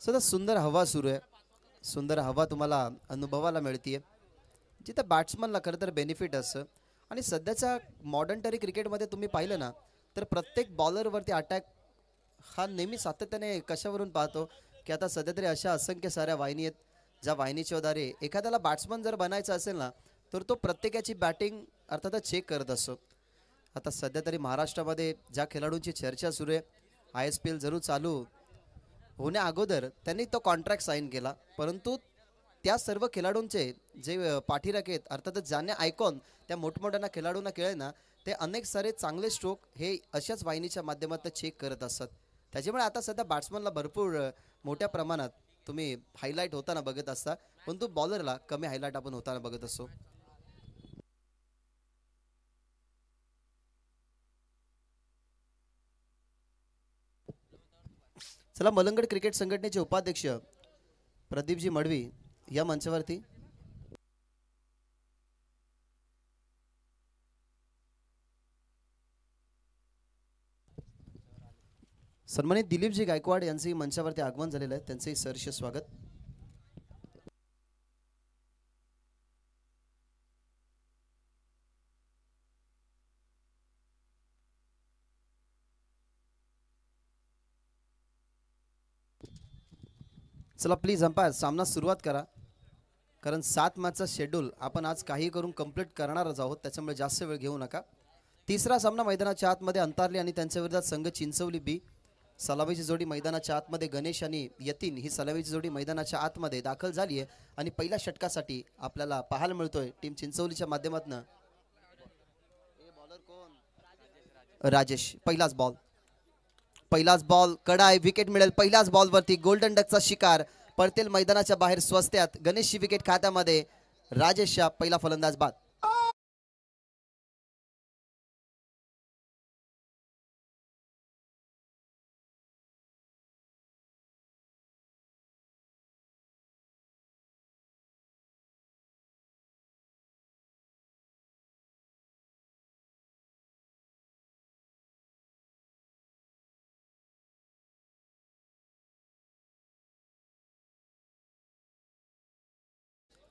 सध्या सुंदर हवा सुरू आहे. सुंदर हवा तुम्हाला अनुभवायला मिळतीये, जिथं बॅट्समनला खरं तर बेनिफिट असतं. आणि सध्याच्या मॉडर्न तरी क्रिकेटमध्ये तुम्ही पाहिलं ना, तर प्रत्येक बॉलरवरती अटॅक हा नेहमी सातत्याने कशावरून पाहतो, की आता सध्या तरी अशा असंख्य साऱ्या वाहिनी आहेत, ज्या वाहिनीच्या द्वारे एखाद्याला बॅट्समन जर बनायचं असेल ना, तर तो प्रत्येकाची बॅटिंग अर्थातच चेक करत असतो. आता सध्या तरी महाराष्ट्रामध्ये ज्या खेळाडूंची चर्चा सुरू आहे, ISPL जरूर चालू होण्या अगोदर त्यांनी तो कॉन्ट्रॅक्ट साईन केला, परंतु त्या सर्व खेळाडूंचे जे पाठीराखे आहेत, अर्थातच ज्याने आयकॉन त्या मोठमोठ्या खेळाडूंना खेळले ना, ते अनेक सारे चांगले स्ट्रोक हे अशाच वाहिनीच्या माध्यमातून चेक करत असतात. त्याच्यामुळे आता सध्या बॅट्समनला भरपूर मोठ्या प्रमाणात तुम्ही हायलाईट होताना बघत असता, परंतु बॉलरला कमी हायलाईट आपण होताना बघत असतो. चला, मलंगड क्रिकेट संघटनेचे उपाध्यक्ष प्रदीपजी मडवी या मंचावरती. सन्मानित दिलीपजी गायकवाड यांचंही मंचावरती आगमन झालेलं आहे, त्यांचंही सहर्ष स्वागत. चला प्लीज अंपायर सामना सुरुवात करा, कारण 7 मॅचचा शेड्यूल आपण आज काही करून कंप्लीट करणारच आहोत, त्याच्यामुळे जास्त वेळ घेऊ नका. तिसरा सामना मैदानाच्या आतमध्ये अंतारली आणि त्यांच्या विरोधात संघ चिंचवली बी. सलामीची जोडी मैदानाच्या आतमध्ये गणेश आणि यतीन ही सलामीची जोडी मैदानाच्या आतमध्ये दाखल झाली आहे आणि पहिल्या षटकासाठी आपल्याला पाहायला मिळतोय टीम चिंचवलीच्या माध्यमातून राजेश. पहिलाच बॉल कडा आहे, विकेट मिळेल पहिल्याच बॉलवरती. गोल्डन डकचा शिकार परतेल मैदानाच्या बाहेर स्वस्त्यात. गणेशची विकेट खात्यामध्ये, राजेशच्या पहिला फलंदाज बाद.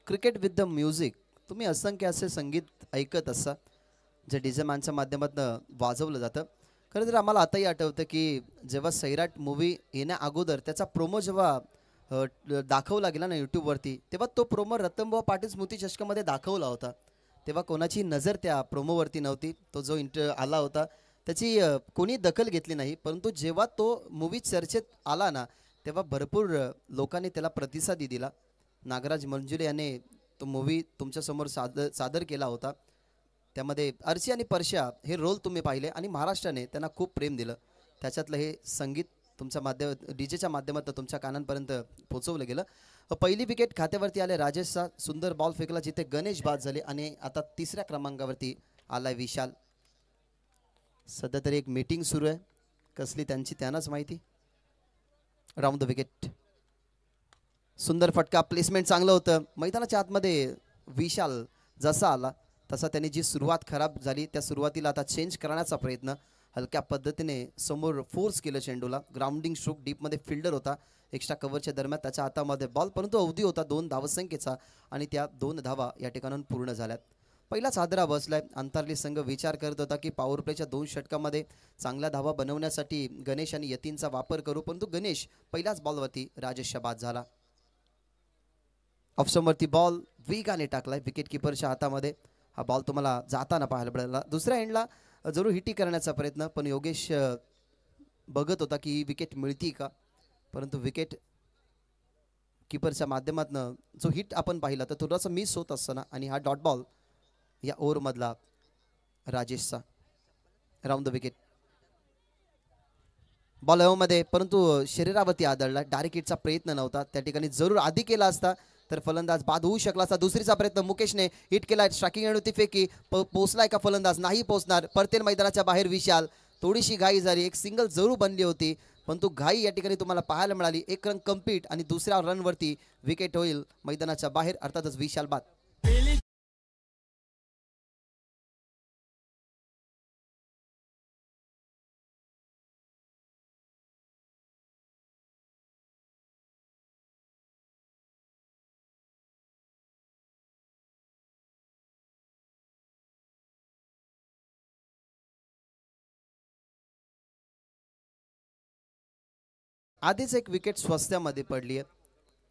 क्रिकेट विथ द म्युझिक, तुम्ही असंख्य असे संगीत ऐकत असा जे डीजे मॅनच्या माध्यमातून वाजवलं जातं. खरं तर आम्हाला आताही आठवतं की जेव्हा सैराट मूवी येण्या अगोदर त्याचा प्रोमो जेव्हा दाखवला गेला ना यूट्यूबवरती, तेव्हा तो प्रोमो रतनभाऊ पाटील स्मृती चषकामध्ये दाखवला होता. तेव्हा कोणाची नजर त्या प्रोमोवरती नव्हती. तो जो आला होता त्याची कोणी दखल घेतली नाही, परंतु जेव्हा तो मूवी चर्चेत आला ना, तेव्हा भरपूर लोकांनी त्याला प्रतिसादी दिला. नागराज मंजुले याने तो मूवी तुमच्यासमोर सादर केला होता. त्यामध्ये अर्शी आणि परशा हे रोल तुम्ही पाहिले आणि महाराष्ट्राने त्यांना खूप प्रेम दिलं. त्याच्यातलं हे संगीत तुमच्या डीजेच्या माध्यमातून तुमच्या कानांपर्यंत पोहोचवलं गेलं. पहिली विकेट खात्यावरती आले राजेशचा. सुंदर बॉल फेकला जिथे गणेश बाद झाले आणि आता तिसऱ्या क्रमांकावरती आलाय विशाल. सध्या तरी एक मीटिंग सुरू आहे, कसली त्यांची त्यांनाच माहिती. Round the wicket. सुंदर फटका, प्लेसमेंट चांगलं होतं. मैदानाच्या आतमध्ये विशाल जसा आला तसा त्याने जी सुरुवात खराब झाली त्या सुरुवातीला आता चेंज करण्याचा प्रयत्न. हलक्या पद्धतीने समोर फोर्स केलं चेंडूला. ग्राउंडिंग स्ट्रोक डीपमध्ये फिल्डर होता. एक्स्ट्रा कव्हरच्या दरम्यान त्याच्या हातामध्ये बॉल, परंतु अवधी होता 2 धावसंख्येचा आणि त्या 2 धावा या ठिकाणाहून पूर्ण झाल्यात. पहिलाच हादरा बसलाय. अंतरली संघ विचार करत होता की पॉवर प्लेच्या 2 षटकामध्ये चांगल्या धावा बनवण्यासाठी गणेश आणि यतीनचा वापर करू, परंतु गणेश पहिल्याच बॉलवरती राजेशच्या बाद झाला. ऑफस्टंपवरती बॉल वेगाने टाकलाय विकेट किपरच्या हातामध्ये. हा बॉल तुम्हाला जाताना पाहायला मिळाला. दुसऱ्या एंडला जरूर हिटी करण्याचा प्रयत्न, पण योगेश बघत होता की विकेट मिळती का, परंतु विकेट किपरच्या माध्यमातून जो हिट आपण पाहिला तर थोडासा मिस होत असताना आणि हा डॉट बॉल या ओव्हरमधला राजेशचा. Round the wicket. बॉल मध्ये, परंतु शरीरावरती आदळला. डायरेक्ट हिटचा प्रयत्न नव्हता त्या ठिकाणी. जरूर आधी केला असता तर फलंदाज बाद होऊ शकला असता. दुसरीचा प्रयत्न मुकेशने हिट केला. स्ट्रायकिंग एंड होती फेकी. पोचलाय का फलंदाज? नाही पोचणार. परतेल मैदानाच्या बाहेर विशाल. थोडीशी घाई झाली. एक सिंगल जरूर बनली होती, परंतु घाई या ठिकाणी तुम्हाला पाहायला मिळाली. एक रन कम्प्लीट आणि दुसऱ्या रनवरती विकेट होईल मैदानाच्या बाहेर, अर्थातच विशाल बाद. आधीच एक विकेट स्वस्त्यामध्ये पडली आहे.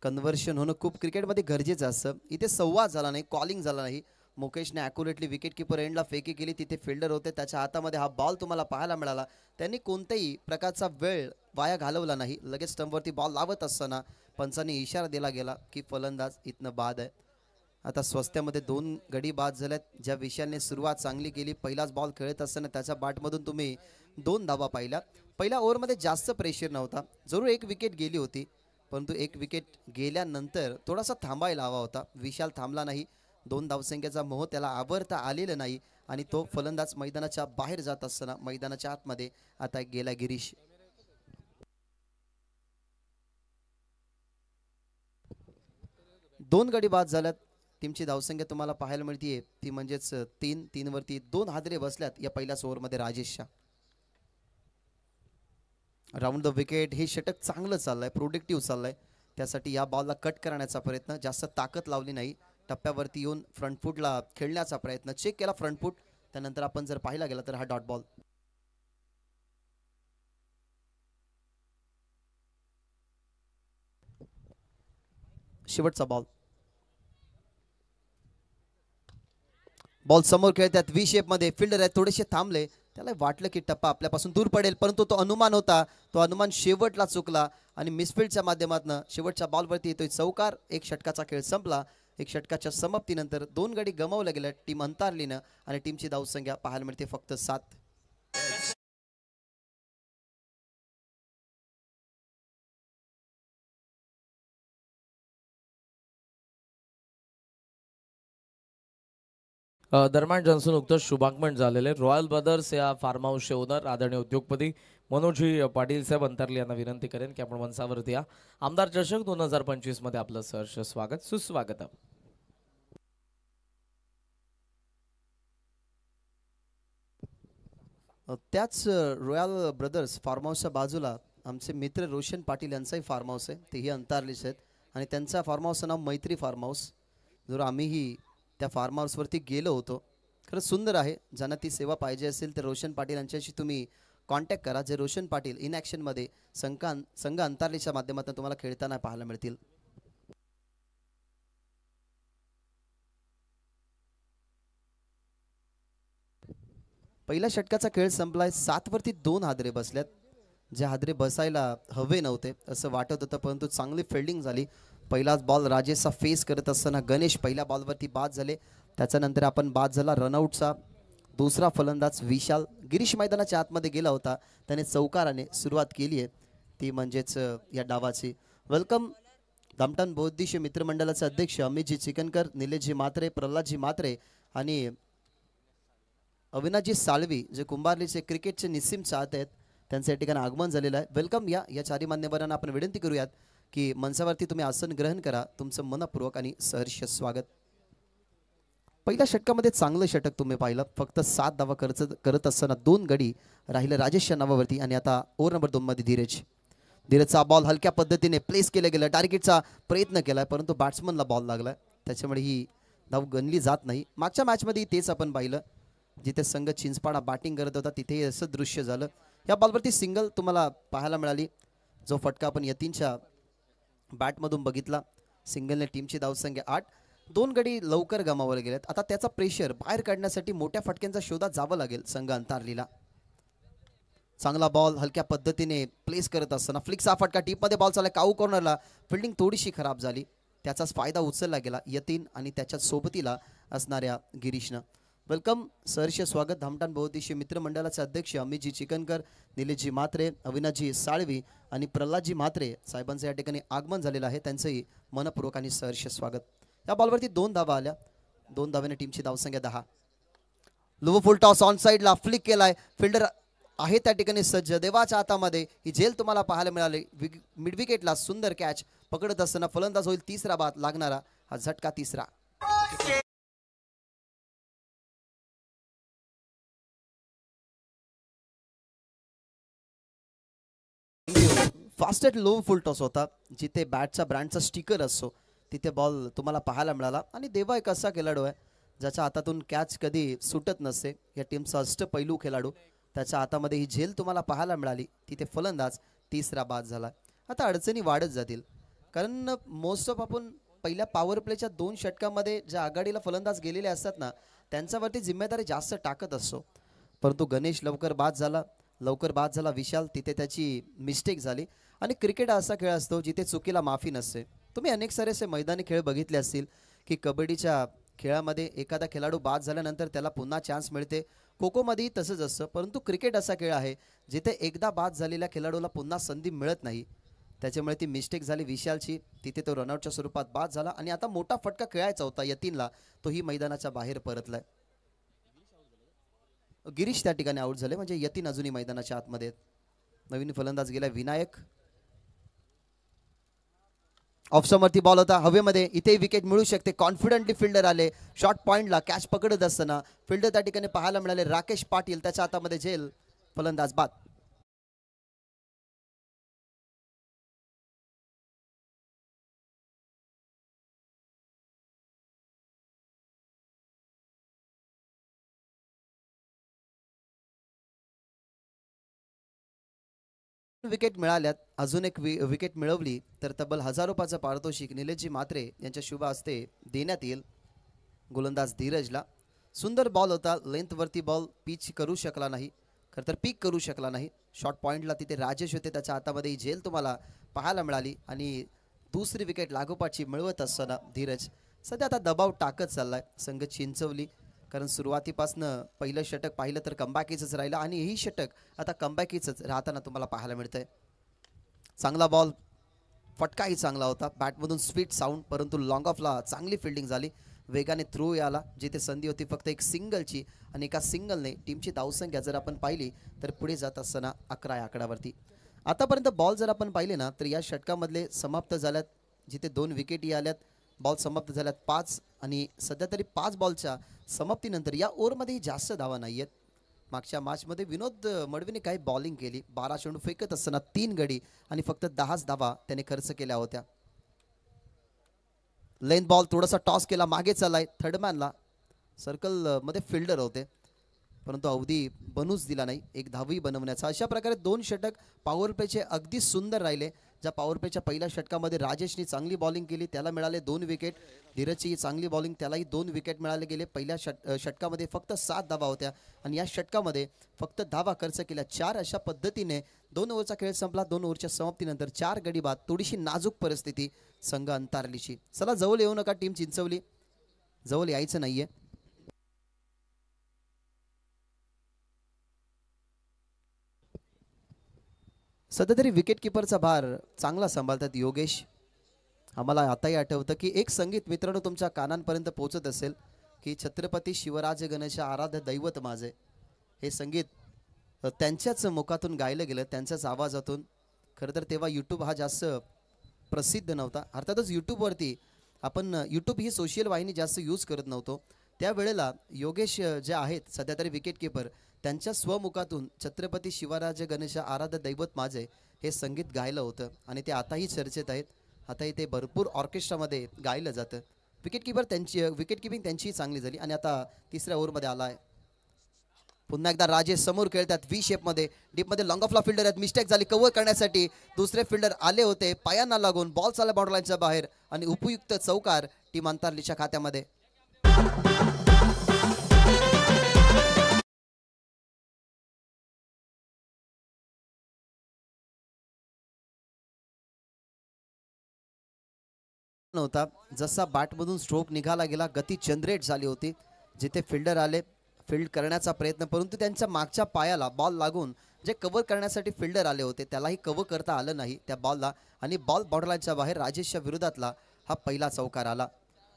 कन्व्हर्शन होणं खूप क्रिकेटमध्ये गरजेचं असतं. इथे संवाद झाला नाही, कॉलिंग झाला नाही. मुकेशने ॲक्युरेटली विकेट किपर एंडला फेकी केली. तिथे फिल्डर होते, त्याच्या हातामध्ये हा बॉल तुम्हाला पाहायला मिळाला. त्यांनी कोणत्याही प्रकारचा वेळ वाया घालवला नाही. लगेच स्टंपवरती बॉल लावत असताना पंचांनी इशारा दिला गेला की फलंदाज इथनं बाद आहे. आता स्वस्त्यामध्ये 2 गडी बाद झाल्यात. ज्या विशालने सुरुवात चांगली केली, पहिलाच बॉल खेळत असताना त्याच्या बॅटमधून तुम्ही 2 धावा पाहिल्या. पहिल्या ओव्हरमध्ये जास्त प्रेशर नव्हता. जरूर एक विकेट गेली होती, परंतु एक विकेट गेल्यानंतर थोडासा थांबायला हवा होता. विशाल थांबला नाही. 2 धावसंख्येचा मोह त्याला आवरता आलेला नाही आणि तो फलंदाज मैदानाच्या बाहेर जात असताना मैदानाच्या आतमध्ये आता गेला गिरीश. 2 गडी बाद झाल्यात. टीमची धावसंख्या तुम्हाला पाहायला मिळतीये ती म्हणजेच 3 वरती 2 हादरे बसल्यात या पहिल्याच ओव्हरमध्ये राजेशच्या. राऊंड द विकेट हे षटक चांगलं चाललंय, प्रोडक्टिव्ह चाललंय. त्यासाठी या बॉलला कट करण्याचा प्रयत्न, जास्त ताकद लावली नाही. टप्प्यावरती येऊन फ्रंट फूटला खेळण्याचा प्रयत्न, चेक केला फ्रंट फूट. त्यानंतर आपण जर पाहिला गेला तर हा डॉट बॉल. शेवटचा बॉल. बॉल समोर खेळतात व्ही शेप मध्ये. फिल्डर आहेत थोडेसे थांबले. त्याला वाटलं की टप्पा आपल्यापासून दूर पडेल, परंतु तो अनुमान होता. तो अनुमान शेवटला चुकला आणि मिसफिल्डच्या माध्यमातून शेवटच्या बॉलवरती येतोय चौकार. एक षटकाचा खेळ संपला. एक षटकाच्या समाप्तीनंतर 2 गडी गमावल्या गेल्या टीम अंतारलीनं आणि टीमची धावसंख्या पाहायला मिळते फक्त 7. दरम्यान ज्यांचं नुकतंच शुभागमन झालेले रॉयल ब्रदर्स या फार्म हाऊसचे ओनर आदरणीय उद्योगपती मनोजी पाटील साहेब अंतरली यांना विनंती करेन की आपण मंचावरती या. आमदार चषक 2025 मध्ये आपलं सहर्ष स्वागत सुस्वागत. त्याच रॉयल ब्रदर्स फार्म हाऊसच्या बाजूला आमचे मित्र रोशन पाटील यांचाही फार्म हाऊस आहे. तेही अंतारलीच आहेत आणि त्यांचा फार्म हाऊसचं नाव मैत्री फार्म हाऊस. जर आम्हीही त्या फार्म हाऊसवरती गेलो होतो. खरंच सुंदर आहे. ज्यांना ती सेवा पाहिजे असेल तर रोशन पाटील यांच्याशी तुम्ही कॉन्टॅक्ट करा. जे रोशन पाटील इन ॲक्शनमध्ये संघ अंतारलीच्या माध्यमातून तुम्हाला खेळताना पाहायला मिळतील. पहिल्या षटकाचा खेळ संपलाय. 7 वरती 2 हादरे बसल्यात. जे हादरे बसायला हवे नव्हते असं वाटत होतं, परंतु चांगली फिल्डिंग झाली. पहिलाच बॉल राजेशचा फेस करत असताना गणेश पहिल्या बॉलवरती बाद झाले. त्याच्यानंतर आपण बाद झाला रनआउटचा. दुसरा फलंदाज विशाल. गिरीश मैदानाच्या आतमध्ये गेला होता. त्याने चौकाराने सुरुवात केली आहे ती म्हणजेच या डावाची. वेलकम धामटण बौद्धिश मित्रमंडळाचे अध्यक्ष अमितजी चिकनकर, निलेशजी मात्रे, प्रल्हादजी मात्रे आणि अविनाशजी साळवी जे कुंभारलीचे क्रिकेटचे निस्सीम चाहते आहेत. त्यांचं या ठिकाणी आगमन झालेलं आहे. वेलकम. या चारी मान्यवरांना आपण विनंती करूयात की मंचावरती तुम्ही आसन ग्रहण करा. तुमचं मनपूर्वक आणि सहर्ष स्वागत. पहिल्या षटकामध्ये चांगलं षटक तुम्ही पाहिलं. फक्त 7 धावा करत असताना 2 गडी राहिले राजेशच्या नावावरती आणि आता ओव्हर नंबर 2 मध्ये धीरजचा बॉल हलक्या पद्धतीने प्लेस केला गेला. टार्गेटचा प्रयत्न केलाय परंतु बॅट्समनला बॉल लागलाय. त्याच्यामुळे ही धाव गणली जात नाही. मागच्या मॅचमध्ये तेच आपण पाहिलं. जिथे संघ चिंचपाडा बॅटिंग करत होता तिथे असं दृश्य झालं. या बॉलवरती सिंगल तुम्हाला पाहायला मिळाली. जो फटका आपण यतीनच्या बॅटमधून बघितला. सिंगलने टीमची धावसंख्या 8. 2 गडी लवकर गमावले गेलेत. आता त्याचा प्रेशर बाहेर काढण्यासाठी मोठ्या फटक्यांचा शोधात जावं लागेल संघ अंतारलीला. चांगला बॉल हलक्या पद्धतीने प्लेस करत असताना फ्लिक्सचा फटका टीपमध्ये बॉल चालला काऊ कॉर्नरला. फिल्डिंग थोडीशी खराब झाली. त्याचाच फायदा उचलला गेला यतीन आणि त्याच्या सोबतीला असणाऱ्या गिरीशनं. वेलकम सहर्ष स्वागत. धामटण बहुउद्देशीय मित्रमंडळाचे अध्यक्ष अमितजी चिकनकर, निलेशजी मात्रे, अविनाशजी साळवी आणि प्रल्हादजी मात्रे साहेबांचं या ठिकाणी आगमन झालेलं आहे. त्यांचंही मनपूर्वक आणि सहर्ष स्वागत. या बॉलवरती 2 धावा आल्या. 2 धाव्याने टीमची धावसंख्या 10. लो फुल टॉस ऑन साईडला फ्लिक केलाय. फिल्डर आहे त्या ठिकाणी सज्ज. देवाच्या हातामध्ये ही झेल तुम्हाला पाहायला मिळाली. मिड विकेटला सुंदर कॅच पकडत असताना फलंदाज होईल 3रा बाद लागणारा. हा झटका 3रा. फास्टेस्ट लो फुल टॉस होता. जिथे बॅटचा ब्रँडचा स्टिकर असतो तिथे बॉल तुम्हाला पाहायला मिळाला. आणि देवा एक असा खेळाडू आहे ज्याच्या हातातून कॅच कधी सुटत नसते. या टीमचा अष्टपैलू खेळाडू. त्याच्या हातामध्ये ही झेल तुम्हाला पाहायला मिळाली. तिथे फलंदाज 3रा बाद झाला. आता अडचणी वाढत जातील. कारण मोस्ट ऑफ आपण पहिल्या पॉवर प्लेच्या 2 षटकामध्ये ज्या आघाडीला फलंदाज गेलेले असतात ना, त्यांच्यावरती जिम्मेदारी जास्त टाकत असतो. परंतु गणेश लवकर बाद झाला विशाल, तिथे त्याची मिस्टेक झाली. आणि क्रिकेट हा असा खेळ असतो जिथे चुकीला माफी नसते. तुम्ही अनेक सारे असे मैदानी खेळ बघितले असतील की कबड्डीच्या खेळामध्ये एखादा खेळाडू बाद झाल्यानंतर त्याला पुन्हा चान्स मिळते. खो खोमध्येही तसंच असतं. परंतु क्रिकेट असा खेळ आहे जिथे एकदा बाद झालेल्या खेळाडूला पुन्हा संधी मिळत नाही. त्याच्यामुळे ती मिस्टेक झाली विशालची, तिथे तो रनआउटच्या स्वरूपात बाद झाला आणि आता मोठा फटका खेळायचा होता यतीनला, तोही मैदानाच्या बाहेर परतलाय. गिरीश त्या ठिकाणी आउट झाले, म्हणजे यतीन अजूनही मैदानाच्या आतमध्ये आहेत. नवीन फलंदाज गेला विनायक. ऑफसमवरती बॉल होता हवेमध्ये, इथे विकेट मिळू शकते. कॉन्फिडंटली फिल्डर आले शॉर्ट पॉइंटला, कॅच पकडत असताना फिल्डर त्या ठिकाणी पाहायला मिळाले राकेश पाटील, त्याच्या हातामध्ये झेल, फलंदाज बाद. विकेट मिळाल्यात, अजून एक विकेट मिळवली तर तब्बल 1000 रुपयाचं पारितोषिक निलेशजी म्हात्रे यांच्या शुभ हस्ते देण्यात येईल गोलंदाज धीरजला. सुंदर बॉल होता, लेंथवरती बॉल पिच करू शकला नाही, खरं तर पीक करू शकला नाही. शॉर्ट पॉइंटला तिथे राजेश होते, त्याच्या हातामध्ये झेल तुम्हाला पाहायला मिळाली आणि दुसरी विकेट लागोपाठची मिळवत असताना धीरज सध्या आता दबाव टाकत चाललाय संघ चिंचवली. कारण सुरुवातीपासनं पहिलं षटक पाहिलं तर कमबॅकीचंच राहिलं आणि ही षटक आता कमबॅकीचंच राहताना तुम्हाला पाहायला मिळतंय. चांगला बॉल, फटकाही चांगला होता, बॅटमधून स्वीट साऊंड, परंतु लॉंग ऑफला चांगली फिल्डिंग झाली. वेगाने थ्रू आला, जिथे संधी होती फक्त एक सिंगलची आणि एका सिंगलने टीमची धावसंख्या जर आपण पाहिली तर पुढे जात असताना 11 या आकड्यावरती. आतापर्यंत बॉल जर आपण पाहिले ना तर या षटकामधले समाप्त झाल्यात, जिथे 2 विकेटही आल्यात. बॉल समाप्त झाल्यात 5 आणि सध्या तरी 5 बॉलच्या समाप्तीनंतर या ओव्हरमध्येही जास्त धावा नाही आहेत. मागच्या मॅचमध्ये विनोद मडवीने काही बॉलिंग केली, 12 चेंडू फेकत असताना 3 गडी आणि फक्त 10च धावा त्याने खर्च केल्या होत्या. लेन बॉल थोडासा टॉस केला, मागे चाललाय थर्डमॅनला, सर्कल मध्ये फिल्डर होते परंतु अवधी बनूच दिला नाही एक धावही बनवण्याचा. अशा प्रकारे 2 षटक पॉवर प्लेचे अगदी सुंदर राहिले. ज्या पॉवर प्लेच्या पहिल्या षटकामध्ये राजेशनी चांगली बॉलिंग केली, त्याला मिळाले 2 विकेट. धीरजची चांगली बॉलिंग, त्यालाही 2 विकेट मिळाले गेले. पहिल्या षटकामध्ये फक्त 7 धावा होत्या आणि या षटकामध्ये फक्त धावा खर्च केल्या 4. अशा पद्धतीने 2 ओव्हरचा खेळ संपला. 2 ओव्हरच्या समाप्तीनंतर 4 गडी बाद. थोडीशी नाजूक परिस्थिती संघ अंतारलीची. चला जवळ येऊ नका टीम चिंचवली, जवळ यायचं नाहीये. सध्या तरी विकेट किपरचा भार चांगला सांभाळतात योगेश. आम्हाला आताही आठवतं की एक संगीत मित्रांनो तुमच्या कानांपर्यंत पोहोचत असेल की छत्रपती शिवराज गणेश आराध्य दैवत माझे, हे संगीत त्यांच्याच मुखातून गायलं गेलं, त्यांच्याच आवाजातून. खरं तर तेव्हा यूट्यूब हा जास्त प्रसिद्ध नव्हता. अर्थातच यूट्यूबवरती आपण यूट्यूब ही सोशल वाहिनी जास्त यूज करत नव्हतो. त्यावेळेला योगेश जे आहेत सध्या तरी विकेट किपर, त्यांच्या स्वमुखातून छत्रपती शिवराज गणेश आराध्य दैवत माझे हे संगीत गायलं होतं आणि ते आताही चर्चेत आहेत. आताही ते भरपूर ऑर्केस्ट्रामध्ये गायलं जातं. विकेट किपिंग त्यांचीही चांगली झाली आणि आता 3ऱ्या ओव्हरमध्ये आला आहे. पुन्हा एकदा राजेश समोर खेळतात व्ही शेपमध्ये, डीपमध्ये लॉंग ऑफला फिल्डर आहेत. मिस्टेक झाली कव्हर करण्यासाठी, दुसरे फिल्डर आले होते, पायांना लागून बॉल चालला बॉर्डरलाईनच्या बाहेर आणि उपयुक्त चौकार टीम अंतारलीच्या खात्यामध्ये. नव्हता, जसा बॅटमधून स्ट्रोक निघाला गेला गती जनरेट झाली होती, जिथे फिल्डर आले फील्ड करण्याचा प्रयत्न, परंतु त्यांच्या मागच्या पायाला बॉल लागून जे कव्हर करण्यासाठी फिल्डर आले होते त्यालाही कव्हर करता आलं नाही त्या बॉलला आणि बॉल बॉर्डरलाईनच्या बाहेर राजेशच्या विरोधातला हा पहिला चौकार आला.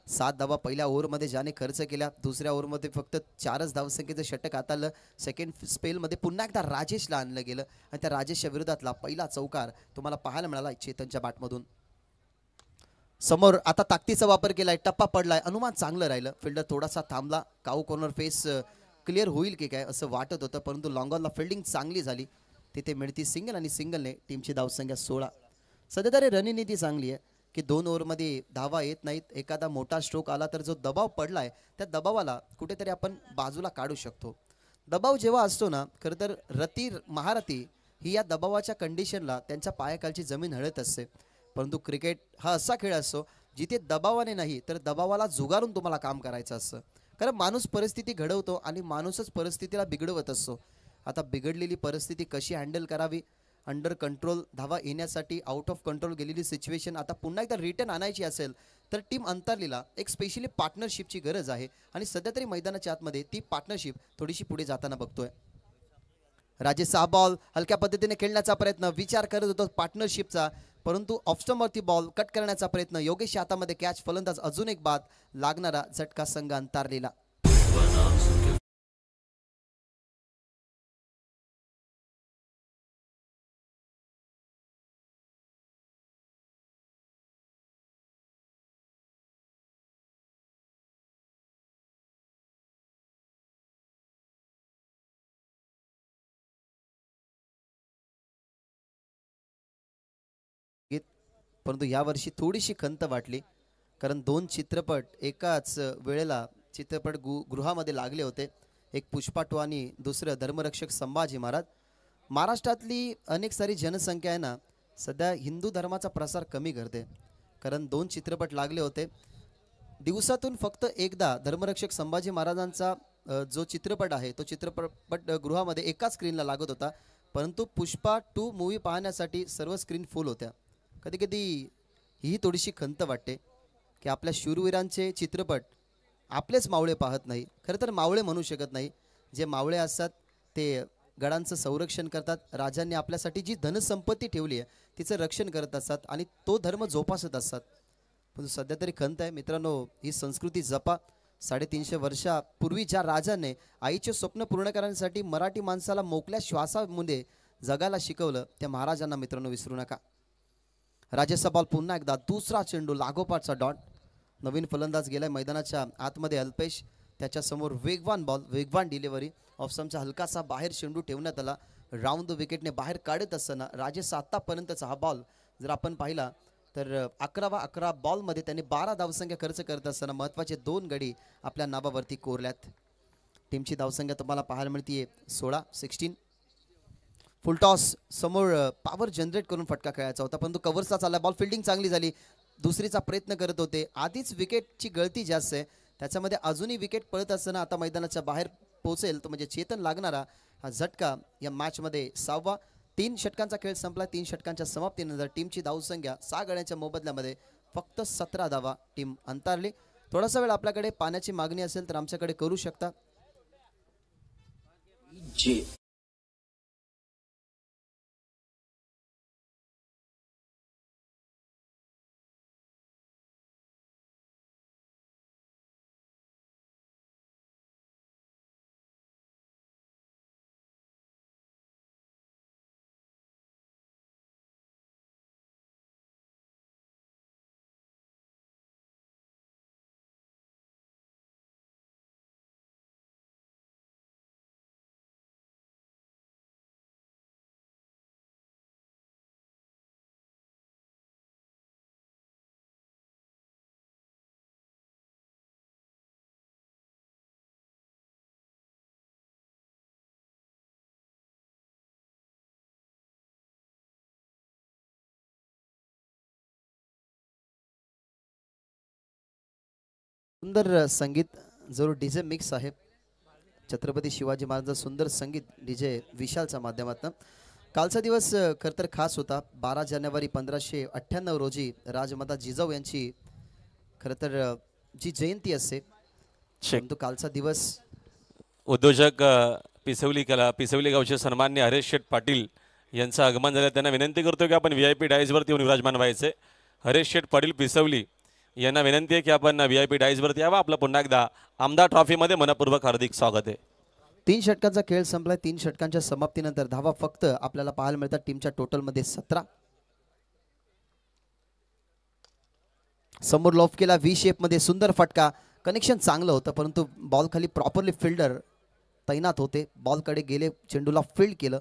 7 धावा पहिल्या ओव्हरमध्ये ज्याने खर्च केल्या. 2ऱ्या ओव्हरमध्ये फक्त 4च धावसंख्येचं षटक हाताळलं. सेकंड स्पेलमध्ये पुन्हा एकदा राजेशला आणलं गेलं आणि त्या राजेशच्या विरोधातला पहिला चौकार तुम्हाला पाहायला मिळाला चेतनच्या बॅटमधून. समोर आता ताकदीचा वापर केलाय, टप्पा पडलाय, अनुमान चांगलं राहिलं. फिल्डर थोडासा थांबला, काऊ कॉर्नर फेस क्लिअर होईल की काय असं वाटत होतं, परंतु लॉंग ऑनला फिल्डिंग चांगली झाली. तिथे मिळती सिंगल आणि सिंगलने टीमची धावसंख्या 16. सध्या तरी रणनीती चांगली आहे की 2 ओव्हरमध्ये धावा येत नाहीत. एखादा मोठा स्ट्रोक आला तर जो दबाव पडलाय त्या दबावाला कुठेतरी आपण बाजूला काढू शकतो. दबाव जेव्हा असतो ना, खरं तर महारथी ही या दबावाच्या कंडिशनला त्यांच्या पायाखालची जमीन हळत असते. परंतु क्रिकेट हा असा खेळ असतो जिथे दबावाने नाही तर दबावाला जुगारून तुम्हाला काम करायचं असतं. कारण माणूस परिस्थिती घडवतो आणि माणूसच परिस्थितीला बिघडवत असतो. आता बिघडलेली परिस्थिती कशी हँडल करावी, अंडर कंट्रोल धावा येण्यासाठी आउट ऑफ कंट्रोल गेलेली सिच्युएशन आता पुन्हा एकदा रिटर्न आणायची असेल तर टीम अंतरलीला एक स्पेशली पार्टनरशिपची गरज आहे आणि सध्या तरी मैदानाच्या आतमध्ये ती पार्टनरशिप थोडीशी पुढे जाताना बघतोय. राजेश हा बॉल हलक्या पद्धतीने खेळण्याचा प्रयत्न विचार करत होतो पार्टनरशिपचा, परंतु ऑफस्टमवरती बॉल कट करण्याचा प्रयत्न. योगेश हातामध्ये कॅच, फलंदाज अजून एक बाद, लागणारा झटका संघ अंतरलेला. परंतु यावर्षी थोडीशी खंत वाटली कारण दोन चित्रपट एकाच वेळेला गृहामध्ये लागले होते. एक पुष्पा 2 आणि दुसरं धर्मरक्षक संभाजी महाराज. महाराष्ट्रातली अनेक सारी जनसंख्या आहे ना सध्या हिंदू धर्माचा प्रसार कमी करते कारण दोन चित्रपट लागले होते. दिवसातून फक्त एकदा धर्मरक्षक संभाजी महाराजांचा जो चित्रपट आहे तो चित्रपट गृहामध्ये एकाच स्क्रीनला लागत होता, परंतु पुष्पा 2 मूवी पाहण्यासाठी सर्व स्क्रीन फुल होत्या. कधी कधी ही थोडीशी खंत वाटते की आपल्या शूरवीरांचे चित्रपट आपलेच मावळे पाहत नाही. खरं तर मावळे म्हणू शकत नाही, जे मावळे असतात ते गडांचं संरक्षण करतात. राजांनी आपल्यासाठी जी धनसंपत्ती ठेवली आहे तिचं रक्षण करत असतात आणि तो धर्म जोपासत असतात. पण सध्या तरी खंत आहे मित्रांनो, ही संस्कृती जपा. 350 वर्षापूर्वी ज्या राजाने आईचे स्वप्न पूर्ण करण्यासाठी मराठी माणसाला मोकळ्या श्वासामध्ये जगायला शिकवलं त्या महाराजांना मित्रांनो विसरू नका. राजेशचा बॉल पुन्हा एकदा दुसरा चेंडू लागोपाठचा डॉट. नवीन फलंदाज गेलाय मैदानाच्या आतमध्ये अल्पेश, त्याच्यासमोर वेगवान बॉल, वेगवान डिलिव्हरी. ऑफस्टंपचा हलकासा बाहेर चेंडू ठेवण्यात आला. राऊंड द विकेटने बाहेर काढत असताना राजेशचा आत्तापर्यंतचा हा बॉल जर आपण पाहिला तर 11 बॉलमध्ये त्याने 12 धावसंख्या खर्च करत असताना महत्त्वाचे 2 गडी आपल्या नावावरती कोरल्यात. टीमची धावसंख्या तुम्हाला पाहायला मिळते 16. फुलटॉस समोर पॉवर जनरेट करून फटका खेळायचा होता, परंतु कव्हर्सचा चालला बॉल. फिल्डिंग चांगली झाली, दुसरीचा प्रयत्न करत होते. आधीच विकेटची गळती जास्त आहे, त्याच्यामध्ये अजूनही विकेट पळत असताना आता मैदानाच्या बाहेर पोहोचेल तो म्हणजे चेतन लागणारा हा झटका या मॅचमध्ये 6वा. 3 षटकांचा खेळ संपला. 3 षटकांच्या समाप्तीनंतर टीमची धावसंख्या 6 गड्यांच्या मोबदल्यामध्ये फक्त 17 धावा टीम अंतरली. थोडासा वेळ आपल्याकडे पाण्याची मागणी असेल तर आमच्याकडे करू शकता. सुंदर संगीत जरूर डीजे मिक्स आहे. छत्रपती शिवाजी महाराजांचं सुंदर संगीत डीजे विशालच्या माध्यमातून. कालचा दिवस खरं तर खास होता. 12 जानेवारी 1598 रोजी राजमाता जिजाऊ यांची खरं तर जी जयंती असते, परंतु कालचा दिवस उद्योजक पिसवली गावचे सन्माननीय हरेश शेठ पाटील यांचं आगमन झालं. त्यांना विनंती करतो की आपण VIP डायसवरती येऊन विराजमान व्हायचे. हरेश शेठ पाटील पिसवली यांना विनंती आहे की आपण VIP डायसवरती यावं. आपलं पुन्हा एकदा आमदार ट्रॉफीमध्ये मनपूर्वक हार्दिक स्वागत आहे. 3 षटकांचा खेळ संपलाय. 3 षटकांच्या समाप्तीनंतर धावा फक्त आपल्याला पाहायला मिळतात टीमच्या टोटलमध्ये 17. समोर लॉफ केला व्ही शेप मध्ये, सुंदर फटका. कनेक्शन चांगलं होतं परंतु बॉल खाली प्रॉपरली फिल्डर तैनात होते. बॉलकडे गेले, चेंडूला फील्ड केलं,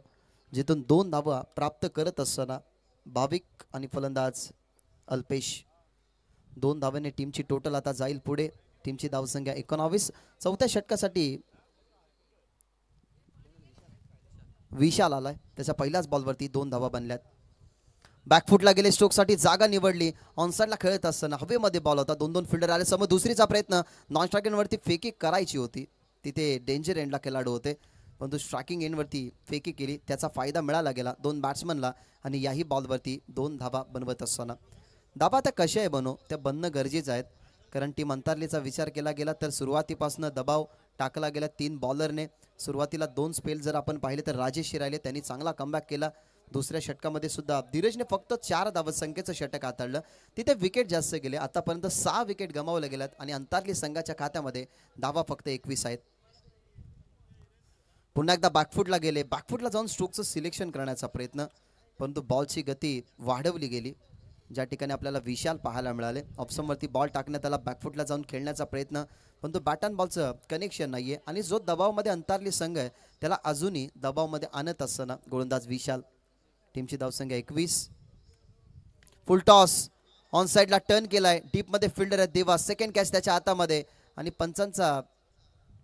जिथून 2 धावा प्राप्त करत असताना भाविक आणि फलंदाज अल्पेश 2 धावांनी टीमची टोटल आता जाईल पुढे. टीमची धावसंख्या 19. चौथ्या षटकासाठी विशाल आलाय, त्याच्या पहिल्याच बॉलवरती 2 धावा बनल्यात. बॅकफुटला गेले, स्ट्रोकसाठी जागा निवडली. ऑनसाइडला खेळत असताना हवेमध्ये बॉल होता, 2 फिल्डर आले समोर. दुसरीचा प्रयत्न नॉन स्ट्रायकिंग वरती फेकी करायची होती, तिथे डेंजर एंडला खेळाडू होते, परंतु स्ट्रायकिंग एंडवरती फेकी केली, त्याचा फायदा मिळाला गेला 2 बॅट्समनला. आणि याही बॉलवरती 2 धावा बनवत असताना धावा त्या कशा आहे बनव त्या बनणं गरजेचं आहेत, कारण टीम अंतरलीचा विचार केला गेला तर सुरुवातीपासून दबाव टाकला गेला 3 बॉलरने. सुरुवातीला 2 स्पेल जर आपण पाहिले तर राजेश राहिले, त्यांनी चांगला कमबॅक केला. दुसऱ्या षटकामध्ये सुद्धा धीरजने फक्त 4 धावसंख्येचं षटक हाताळलं, तिथे विकेट जास्त गेले. आतापर्यंत 6 विकेट गमावल्या गेल्यात आणि अंतरली संघाच्या खात्यामध्ये धावा फक्त 21 आहेत. पुन्हा एकदा बॅकफुटला गेले, बॅकफुटला जाऊन स्ट्रोकचं सिलेक्शन करण्याचा प्रयत्न, परंतु बॉलची गती वाढवली गेली. ज्या ठिकाणी आपल्याला विशाल पाहायला मिळाले, ऑप्शनवरती बॉल टाकण्यात आला, बॅकफुटला जाऊन खेळण्याचा प्रयत्न, परंतु बॅट अँड बॉलचं कनेक्शन नाही आहे. आणि जो दबावामध्ये अंतरली संघ आहे त्याला अजूनही दबावामध्ये आणत असताना गोलंदाज विशाल. टीमची धावसंख्या 21. फुल टॉस ऑन साइडला टर्न केलाय, डीपमध्ये फिल्डर आहे देवा, सेकंड कॅच त्याच्या हातामध्ये. आणि पंचांचा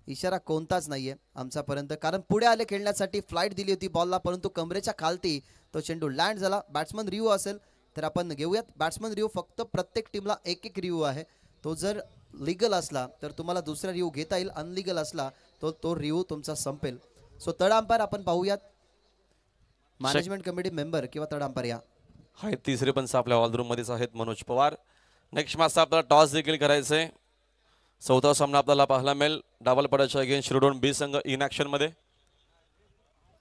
इशारा कोणताच नाहीये आमच्यापर्यंत, कारण पुढे आले खेळण्यासाठी, फ्लाईट दिली होती बॉलला, परंतु कमरेच्या खालती तो चेंडू लँड झाला. बॅट्समन रिव्ह्यू असेल तर आपण घेऊयात. बॅट्समन रिव्ह्यू फक्त प्रत्येक टीमला एक रिव्ह्यू आहे, तो जर लिगल असला तर तुम्हाला दुसरा रिव्ह्यू घेता येईल, अनलिगल असला तो रिव्ह्यू तुमचा संपेल. सो तड अंपायर आपण पाहूयात, मॅनेजमेंट कमिटी मेंबर किंवा तड अंपायर या आहेत. तिसरे पंच आपल्या ऑलरूम मध्येच आहेत मनोज पवार. नेक्स्ट मॅच आपल्याला टॉस देखील करायचं आहे. चौथा सामना आपल्याला पाहायला मिळेल डावलपडाच्या अगेन्स्ट शिरोडोन बी संघ इन ॲक्शन मध्ये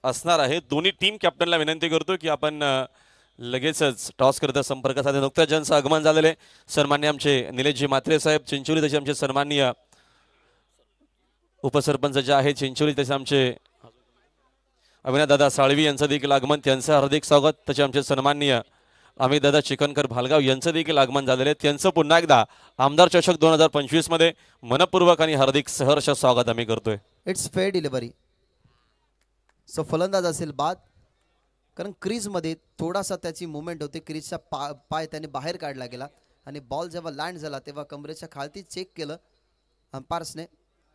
असणार आहे. दोन्ही टीम कॅप्टनला विनंती करतो की आपण लगेचच टॉस करता संपर्क साधे. नुकत्याच ज्यांचं आगमन झालेले सन्मान्य आमचे निलेशजी म्हात्रे साहेब चिंचोली, तसे आमचे सन्माननीय उपसरपंच जे आहेत चिंचोली, तसे आमचे अविनादादा साळवी यांचं देखील आगमन, त्यांचं हार्दिक स्वागत. तसे आमचे सन्माननीय अमितदादा चिकनकर भालगाव यांचं देखील आगमन झालेले, त्यांचं पुन्हा एकदा आमदार चषक 2025 मध्ये मनपूर्वक आणि हार्दिक सहर्ष स्वागत आम्ही करतोय. It's fair delivery. सो फलंदाज असेल बाद, कारण क्रीजमध्ये थोडासा त्याची मुवमेंट होते, क्रीजचा पाय त्याने बाहेर काढला गेला आणि बॉल जेव्हा लँड झाला तेव्हा कमरेच्या खालती चेक केलं अंपायर्सने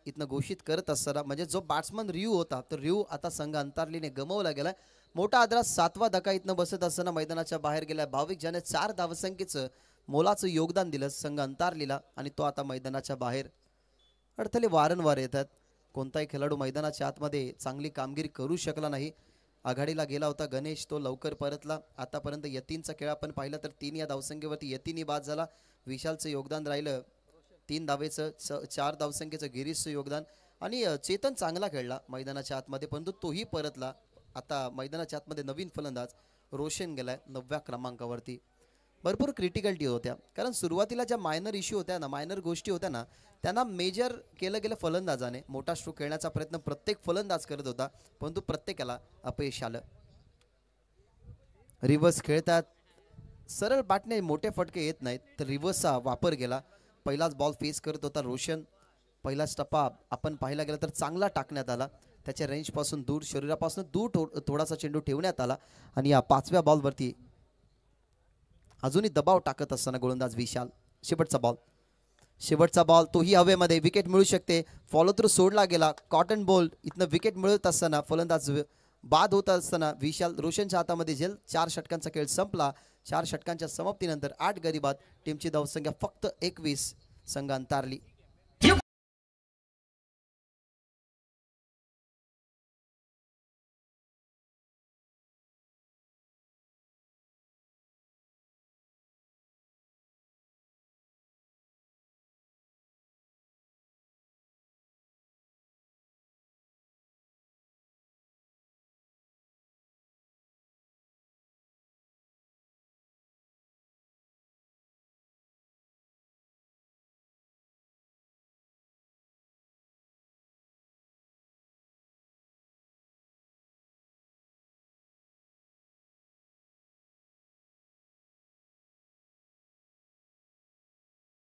इथनं घोषित करत असताना. म्हणजे जो बॅट्समन रिव्ह्यू होता तो रिव्ह्यू आता संघ अंतरलीने गमावला गेला. मोठा आदरा 7वा धक्का इथनं बसत असताना मैदानाच्या बाहेर गेला भाविक, ज्याने 4 धावसंख्येचं मोलाचं योगदान दिलं संघ अंतरलीला, आणि तो आता मैदानाच्या बाहेर. अडथळे वारंवार येतात, कोणताही खेळाडू मैदानाच्या आतमध्ये चांगली कामगिरी करू शकला नाही. आघाडीला गेला होता गणेश, तो लवकर परतला. आतापर्यंत यतीनचा खेळ आपण पाहिलं तर 3 या धावसंख्येवरती यतीनही बाद झाला. विशालचं योगदान राहिलं 3 धावेचं, 4 धावसंख्येचं गिरीशचं योगदान, आणि चेतन चांगला खेळला मैदानाच्या आतमध्ये, परंतु तोही परतला. आता मैदानाच्या आतमध्ये नवीन फलंदाज रोशन गेलाय 9व्या क्रमांकावरती. भरपूर क्रिटिकलिटी होत्या, कारण सुरुवातीला ज्या मायनर इश्यू होत्या ना, मायनर गोष्टी होत्या ना, त्यांना मेजर केलं गेलं फलंदाजाने. मोठा स्ट्रोक खेळण्याचा प्रयत्न प्रत्येक फलंदाज करत होता, परंतु प्रत्येकाला अपयश आलं. रिव्हर्स खेळतात, सरळ बॅटने मोठे फटके येत नाहीत, तर रिव्हर्सचा वापर केला. पहिलाच बॉल फेस करत होता रोशन, पहिलाच टप्पा आपण पाहायला गेला तर चांगला टाकण्यात आला, त्याच्या रेंजपासून दूर, शरीरापासून दूर थोडासा चेंडू ठेवण्यात आला. आणि या 5व्या बॉलवरती अजूनही दबाव टाकत असताना गोलंदाज विशाल. शेवटचा बॉल तोही हवेमध्ये, विकेट मिळू शकते. फॉलो थ्रू सोडला गेला, कॉटन बॉल, इथनं विकेट मिळत असताना फलंदाज बाद होत असताना विशाल रोशनच्या हातामध्ये झेल. 4 षटकांचा खेळ संपला. 4 षटकांच्या समाप्तीनंतर 8 गडी बाद. टीमची धावसंख्या फक्त 21. संघ अंतरली.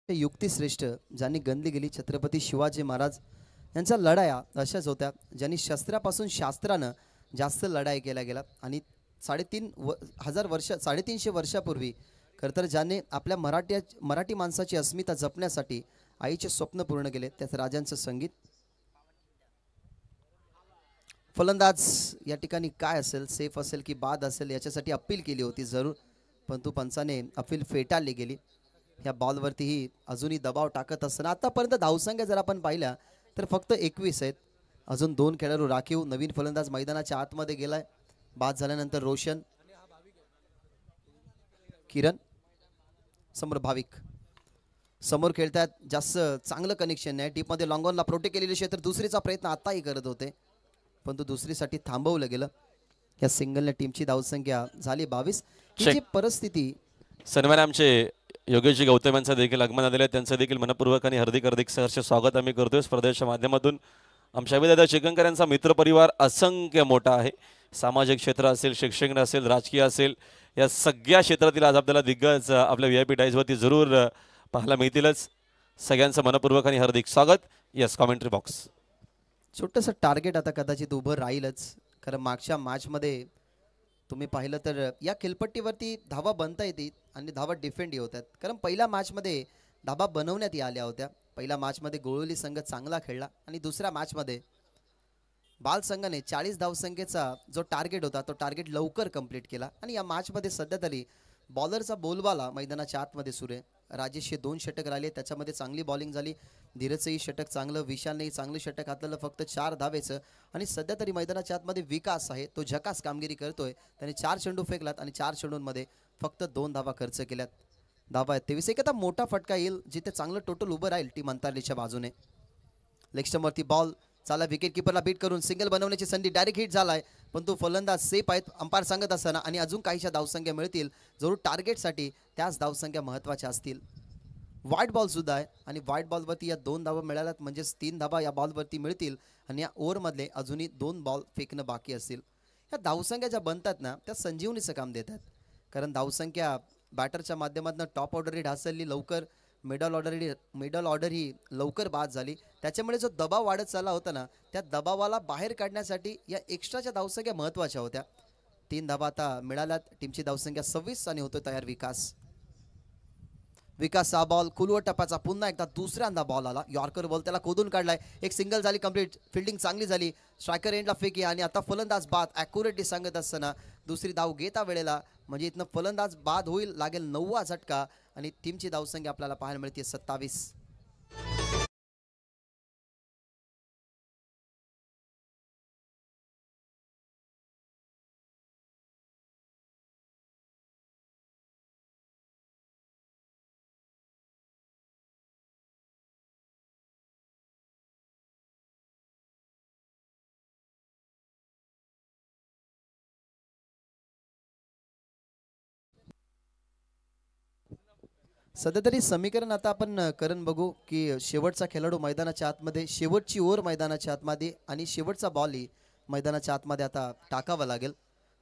युक्तिश्रेष्ठ ज्यांनी गणली गेली छत्रपती शिवाजी महाराज यांच्या लढाया अशाच होत्या, ज्यांनी शस्त्रापासून शास्त्रानं जास्त लढाई केल्या गेल्या. आणि 350 वर्षापूर्वी खरं तर ज्याने आपल्या मराठी माणसाची अस्मिता जपण्यासाठी आईचे स्वप्न पूर्ण केले, त्यात राजांचं संगीत. फलंदाज या ठिकाणी काय असेल, सेफ असेल की बाद असेल याच्यासाठी अपील केली होती जरूर, परंतु पंचाने अपील फेटाळली गेली. या बॉलवरतीही अजूनही दबाव टाकत असताना आतापर्यंत धावसंख्या जर आपण पाहिल्या तर फक्त 21 आहेत. अजून 2 खेळाडू राखीव. नवीन फलंदाज मैदानाच्या आतमध्ये गेलाय. बाद झाल्यानंतर रोशन, किरण, समोर भाविक समोर खेळतात. जास्त चांगलं कनेक्शन नाही. टीपमध्ये लॉंगॉनला प्रोटेक्ट केलेली आहे तर दुसरीचा प्रयत्न आताही करत होते, परंतु दुसरीसाठी थांबवलं गेलं. या सिंगलने टीमची धावसंख्या झाली 22. ही परिस्थिती सन्मान आमचे योगेशजी गौतम यांचं देखील आगमन झालेलं आहे. त्यांचं देखील मनपूर्वक आणि हार्दिक सहर्ष स्वागत आम्ही करतोय स्पर्धेच्या माध्यमातून. आमच्या अभिदादा चिकनकर यांचा मित्रपरिवार असंख्य मोठा आहे. सामाजिक क्षेत्र असेल, शैक्षणिक असेल, राजकीय असेल, या सगळ्या क्षेत्रातील आज आपल्याला दिग्गज आपल्या VIP डायजवरती जरूर पाहायला मिळतीलच. सगळ्यांचं मनपूर्वक आणि हार्दिक स्वागत. Yes, commentary box. छोटंसं टार्गेट आता कदाचित उभं राहीलच, कारण मागच्या मॅचमध्ये तुम्ही पाहिलं तर या खेळपट्टीवरती धावा बनता येतील आणि धावा डिफेंड होतात. कारण पहिल्या मॅचमध्ये धावा बनवण्यात आल्या होत्या. पहिल्या मॅचमध्ये गोळवली संघ चांगला खेळला आणि दुसऱ्या मॅचमध्ये बाल संघाने 40 धावसंख्येचा जो टार्गेट होता तो टार्गेट लवकर कंप्लीट केला. आणि या मॅचमध्ये सध्या तरी बॉलरचा बोलबाला मैदानाच्या आतमध्ये सुरू आहे. राजेशचे 2 षटक राहिले, त्याच्यामध्ये चांगली बॉलिंग झाली. धीरजचंही षटक चांगलं, विशालनेही चांगलं षटक घातलेलं, फक्त 4 धावेचं. आणि सध्या तरी मैदानाच्या आतमध्ये विकास आहे, तो झकास कामगिरी करतोय. त्याने 4 चेंडू फेकलात आणि 4 चेंडूंमध्ये फक्त 2 धावा खर्च केल्यात. धावा आहेत 23. एक आता मोठा फटका येईल जिथे चांगलं टोटल उभं राहील टीम अंतरलीच्या बाजूने. लेगस्टमवरती बॉल चाला, विकेट किपरला बीट करून सिंगल बनवण्याची संधी, डायरेक्ट हिट झालाय, पण तो फलंदाज सेफ आहेत अंपायर सांगत असताना. आणि अजून काहीशा धावसंख्या मिळतील जरूर टार्गेटसाठी, त्याच धावसंख्या महत्त्वाच्या असतील. वाईट बॉल सुद्धा आहे आणि वाईट बॉलवरती या 2 धावा मिळाल्यात, म्हणजेच 3 धावा या बॉलवरती मिळतील. आणि या ओव्हरमधले अजूनही 2 बॉल फेकणं बाकी असतील. या धावसंख्या ज्या बनतात ना त्या संजीवनीचं काम देतात, कारण धावसंख्या बॅटरच्या माध्यमातून टॉप ऑर्डर ही ढासळली लवकर, मिडल ऑर्डर ही लवकर बाद झाली. त्याच्यामुळे जो दबाव वाढत चालला होता ना त्या दबावाला बाहेर काढण्यासाठी या एक्स्ट्राच्या धावसंख्या महत्त्वाच्या होत्या. 3 धावा आता मिळाल्यात. टीमची धावसंख्या 26 आणि होतो तयार विकासचा बॉल खुलवट टप्प्याचा, पुन्हा एकदा दुसऱ्यांदा बॉल आला. यॉर्कर बॉल त्याला खोदून काढलाय. एक सिंगल झाली कंप्लीट, फिल्डिंग चांगली झाली, स्ट्रायकर एंडला फेकी आणि आता फलंदाज बाद. ॲक्युरेटली सांगत असताना दुसरी धाव घेता वेळेला म्हणजे इथनं फलंदाज बाद होईल, लागेल 9वा झटका आणि टीमची धावसंख्या आपल्याला पाहायला मिळते 27. सध्या तरी समीकरण आता आपण करून बघू की शेवटचा खेळाडू मैदानाच्या आतमध्ये, शेवटची ओव्हर मैदानाच्या आतमध्ये आणि शेवटचा बॉलही मैदानाच्या आतमध्ये आता टाकावा लागेल.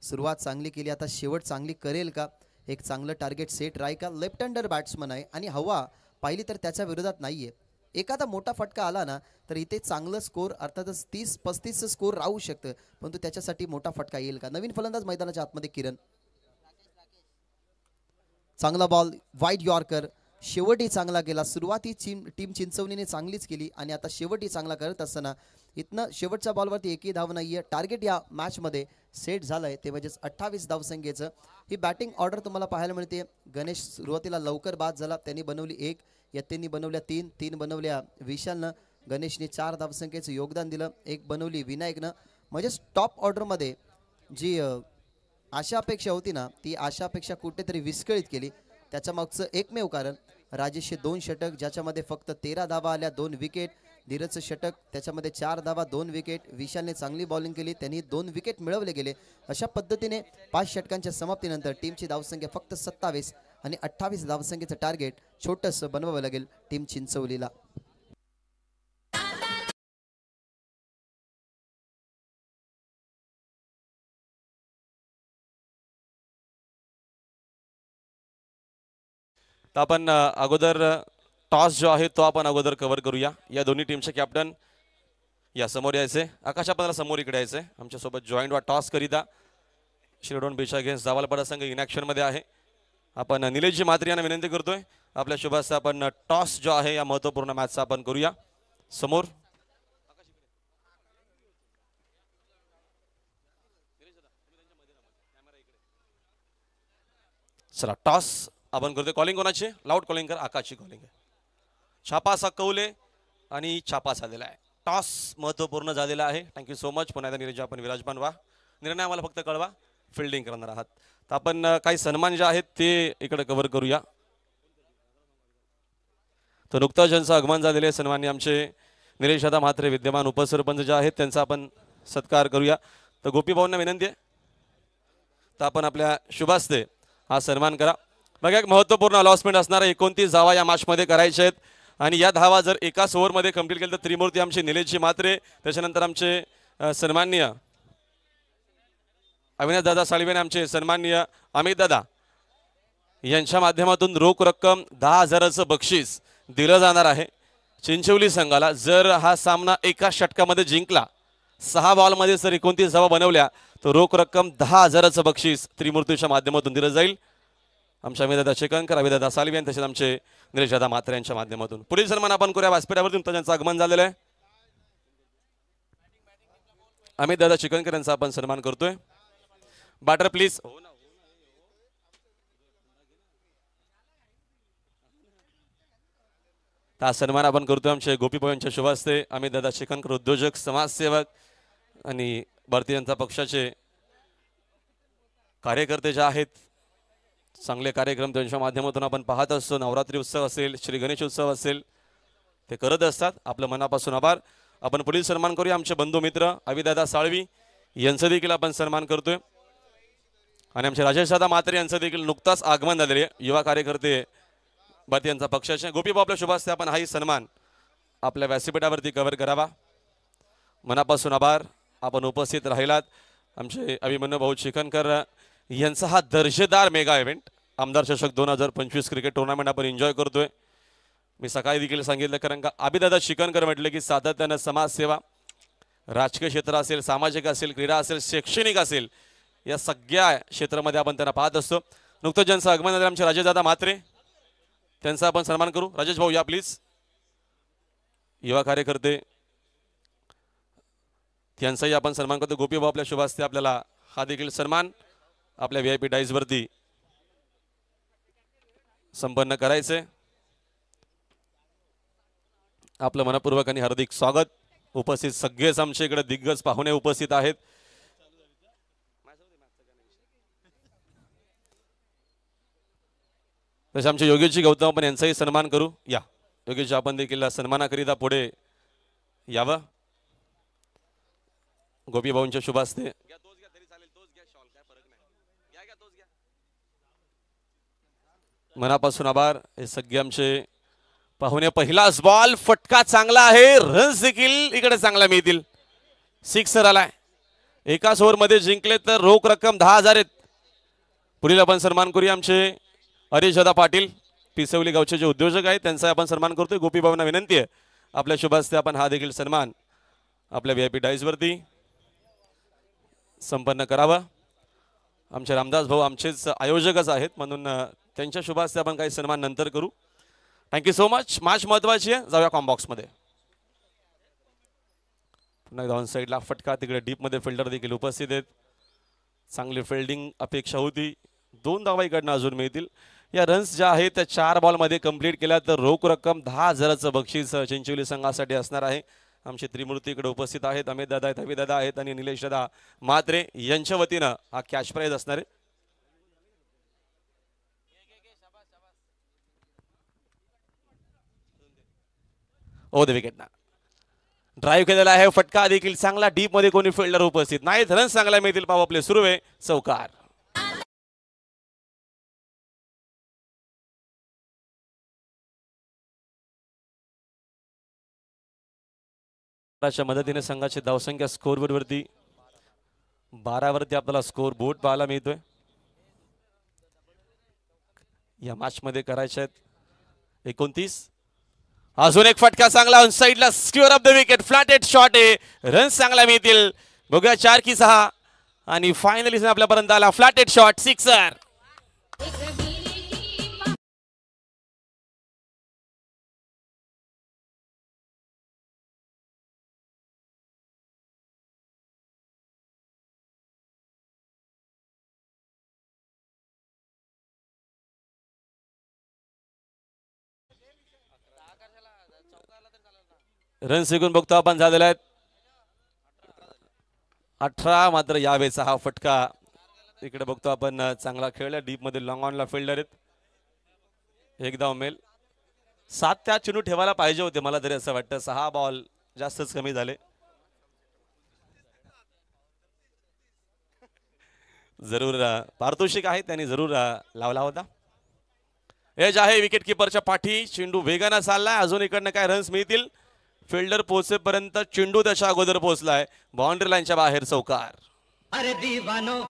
सुरुवात चांगली केली, आता शेवट चांगली करेल का? एक चांगलं टार्गेट सेट राहील का? लेफ्ट हँडर बॅट्समन आहे आणि हवा पाहिली तर त्याच्या विरोधात नाही आहे. एखादा मोठा फटका आला ना तर इथे चांगलं स्कोर अर्थातच 30-35चं स्कोर राहू शकतं, परंतु त्याच्यासाठी मोठा फटका येईल का? नवीन फलंदाज मैदानाच्या आतमध्ये किरण, चांगला बॉल, वाईड यॉर्कर, शेवटही चांगला गेला. सुरुवाती टीम चिंचवणीने चांगलीच केली आणि आता शेवटही चांगला करत असताना इथनं शेवटच्या बॉलवरती एकही धाव नाही आहे. टार्गेट या मॅचमध्ये सेट झालंय ते म्हणजेच 28 धावसंख्येचं. ही बॅटिंग ऑर्डर तुम्हाला पाहायला मिळते. गणेश सुरुवातीला लवकर बाद झाला, त्यांनी बनवली 1, यत्तेंनी बनवल्या 3 बनवल्या विशालनं, गणेशने 4 धावसंख्येचं योगदान दिलं, 1 बनवली विनायकनं. म्हणजेच टॉप ऑर्डरमध्ये जी आशा अपेक्षा होती ना ती आशा अपेक्षा कुठेतरी विस्कळीत केली. त्याच्या मागचं एकमेव कारण राजेशचे 2 षटक ज्याच्यामध्ये फक्त 13 धावा आल्या, 2 विकेट. धीरजचं षटक त्याच्यामध्ये 4 धावा, 2 विकेट. विशालने चांगली बॉलिंग केली, त्यांनी 2 विकेट मिळवले गेले. अशा पद्धतीने 5 षटकांच्या समाप्तीनंतर टीमची धावसंख्या फक्त 27 आणि 28 धावसंख्येचं टार्गेट छोटंसं बनवावं लागेल टीम चिंचवलीला. तर आपण अगोदर टॉस जो आहे तो आपण अगोदर कव्हर करूया. या दोन्ही टीमचे कॅप्टन या समोर यायचे. आकाश आपल्याला समोर इकडे यायचे. आमच्यासोबत जॉईंट वा टॉस करिता शिरडोन बीच अगेन्स्ट जावालपाडा संघ इनॅक्शनमध्ये आहे. आपण निलेशजी म्हात्रे यांना विनंती करतोय आपल्या शुभास्ते आपण टॉस जो आहे या महत्त्वपूर्ण मॅचचा आपण करूया. समोर चला टॉस आपण करतोय. कॉलिंग कोणाची? लाऊड कॉलिंग कर. आकाशची कॉलिंग आहे. छापा सकवले आणि छापा झालेला आहे. टॉस महत्त्वपूर्ण झालेला आहे. Thank you so much. पुन्हा एकदा नीरज आपण विराजमान व्हा. निर्णय आम्हाला फक्त कळवा. फिल्डिंग करणार आहात तर आपण काही सन्मान जे आहेत ते इकडे कव्हर करूया. तर नुकताच ज्यांचं आगमन झालेले सन्माननीय आमचे निलेश दादा म्हात्रे विद्यमान उपसरपंच जे आहेत त्यांचा आपण सत्कार करूया. तर गोपी भाऊंना विनंती आहे तर आपण आपल्या शुभास्ते हा सन्मान करा. बघा एक महत्त्वपूर्ण अलॉसमेंट असणार आहे. 29 धावा या मॅचमध्ये करायच्या आहेत आणि या धावा जर एकाच ओव्हरमध्ये कंप्लीट केलं तर त्रिमूर्ती आमचे निलेशजी म्हात्रे, त्याच्यानंतर आमचे सन्माननीय अविनाश दादा साळवे, आमचे सन्माननीय अमित दादा यांच्या माध्यमातून रोख रक्कम 10,000चं बक्षीस दिलं जाणार आहे चिंचवली संघाला. जर हा सामना एका षटकामध्ये जिंकला, 6 बॉलमध्ये जर 29 धावा बनवल्या तर रोख रक्कम 10,000चं बक्षीस त्रिमूर्तीच्या माध्यमातून दिलं जाईल. आमच्या अमितदादा शेकनकर, अविदादा साळवे आणि तसेच आमचे निलेश दादा म्हात्रे यांच्या माध्यमातून. पुढील सन्मान आपण करूया व्यासपीठावरून त्यांचं आगमन झालेलं आहे. अमितदादा शेकनकर यांचा आपण सन्मान करतोय. Better please. हा सन्मान आपण करतोय आमचे गोपीभाऊ यांच्या शुभ हस्ते. अमितदादा शेकनकर उद्योजक, समाजसेवक आणि भारतीय जनता पक्षाचे कार्यकर्ते जे आहेत, चांगले कार्यक्रम त्यांच्या माध्यमातून आपण पाहत असतो. नवरात्री उत्सव असेल, श्री गणेश उत्सव असेल, ते करत असतात. आपलं मनापासून आभार. आपण पुढील सन्मान करूया आमचे बंधू मित्र अविदादा साळवी यांचं देखील आपण सन्मान करतोय आणि आमचे राजेश दादा म्हात्रे यांचं देखील नुकताच आगमन झालेले युवा कार्यकर्ते भारतीय जनता पक्षाचे. गोपीभाऊ आपल्या शुभ हस्ते आपण हाही सन्मान आपल्या व्यासपीठावरती कव्हर करावा. मनापासून आभार. आपण उपस्थित राहिलात. आमचे अभिमन्यू भाऊ चिकनकर यांचा हा दर्जेदार मेगा इव्हेंट आमदार चषक 2025 क्रिकेट टुर्नामेंट आपण एन्जॉय करतोय. मी सकाळी देखील सांगितलं, कारण का अभिदादा चिकनकर म्हटलं की सातत्यानं समाजसेवा, राजकीय क्षेत्र असेल, सामाजिक असेल, क्रीडा असेल, शैक्षणिक असेल, या सगळ्या क्षेत्रामध्ये आपण त्यांना पाहत असतो. नुकतंच ज्यांचं आगमन झालं आमचे राजेशदादा म्हात्रे, त्यांचा आपण सन्मान करू. राजेश भाऊ या प्लीज. युवा कार्यकर्ते त्यांचाही आपण सन्मान करतो. गोपी भाऊ आपल्या शुभ हस्ते आपल्याला हा देखील सन्मान आपल्या VIP डाईजवरती संपन्न करायचे. आपलं मनपूर्वक आणि हार्दिक स्वागत. उपस्थित सगळेच आमच्या इकडे दिग्गज पाहुणे उपस्थित आहेत. तसे आमचे योगेशजी गौतम आपण यांचाही सन्मान करू. या योगेशजी आपण देखील सन्मानाकरिता पुढे यावं. गोपी भाऊंच्या शुभ हस्ते मनापासून आभार. हे सगळे आमचे पाहुणे. पहिलाच बॉल फटका चांगला आहे, रन्स देखील इकडे चांगला मिळतील. सिक्सर आलाय. एकाच ओव्हरमध्ये जिंकले तर रोख रक्कम 10,000 आहेत. पुढील आपण सन्मान करूया आमचे हरीशदादा पाटील, पिसवली गावचे जे उद्योजक आहेत, त्यांचा आपण सन्मान करतोय. गोपी भाऊंना विनंती आहे आपल्या शुभ हस्ते आपण हा देखील सन्मान आपल्या VIP डाईजवरती संपन्न करावा. आमचे रामदास भाऊ आमचेच आयोजकच आहेत, म्हणून त्यांच्या शुभ हस्ते आपण काही सन्मान नंतर करू. Thank you so much. मॅच महत्वाची आहे. जाऊया कॉम्बॉक्समध्ये. पुन्हा डाऊन साईडला फटका, तिकडे डीपमध्ये फिल्डर देखील उपस्थित आहेत. चांगली फिल्डिंग अपेक्षा होती. 2 धावा इकडनं अजून मिळतील. या रन्स ज्या आहेत त्या 4 बॉलमध्ये कंप्लीट केल्या तर रोख रक्कम 10,000चं बक्षीस चिंचवली संघासाठी असणार आहे. आमचे त्रिमूर्ती इकडे उपस्थित आहेत. अमित दादा आहेत, अभिदादा आहेत आणि निलेश दादा म्हात्रे यांच्या वतीनं हा कॅश प्राइज असणार आहे. ओ द विकेट ना ड्राईव्ह केलेला आहे. फटका देखील चांगला. डीप मध्ये कोणी फिल्डर उपस्थित नाहीत. रन्स चांगला मिळतील. पाव आपले सुरू आहे. चौकार. मदतीने संघाची धावसंख्या स्कोर बोर्ड वरती 12 वरती आपल्याला स्कोर बोर्ड पाहायला मिळतोय. या मॅच मध्ये करायचे आहेत 29. अजून एक फटका चांगला ऑन साइडला. Square of the wicket. Flatted shot आहे. रन्स चांगला मिळतील. बघूया 4 की 6 आणि फायनली आपल्यापर्यंत आला फ्लॅटेड शॉट. सिक्सर. रन सिकून बघतो आपण झालेला आहेत 18. मात्र यावेळेचा हा फटका इकडे बघतो आपण चांगला खेळला डीप मध्ये लॉंग ऑनला फिल्डर आहेत एकदा उमेल 7 त्या चेंडू ठेवायला पाहिजे होते मला तरी असं वाटतं 6 बॉल जास्तच कमी झाले जरूर पारितोषिक आहे त्यांनी जरूर लावला होता एज आहे विकेट किपरच्या पाठी चेंडू वेगानं चाललाय अजून इकडनं काय रन्स मिळतील फिल्डर पोहोचेपर्यंत चेंडू त्याच्या अगोदर पोहोचलाय बाउंड्री लाईनच्या बाहेर चौकार अरे दीवानो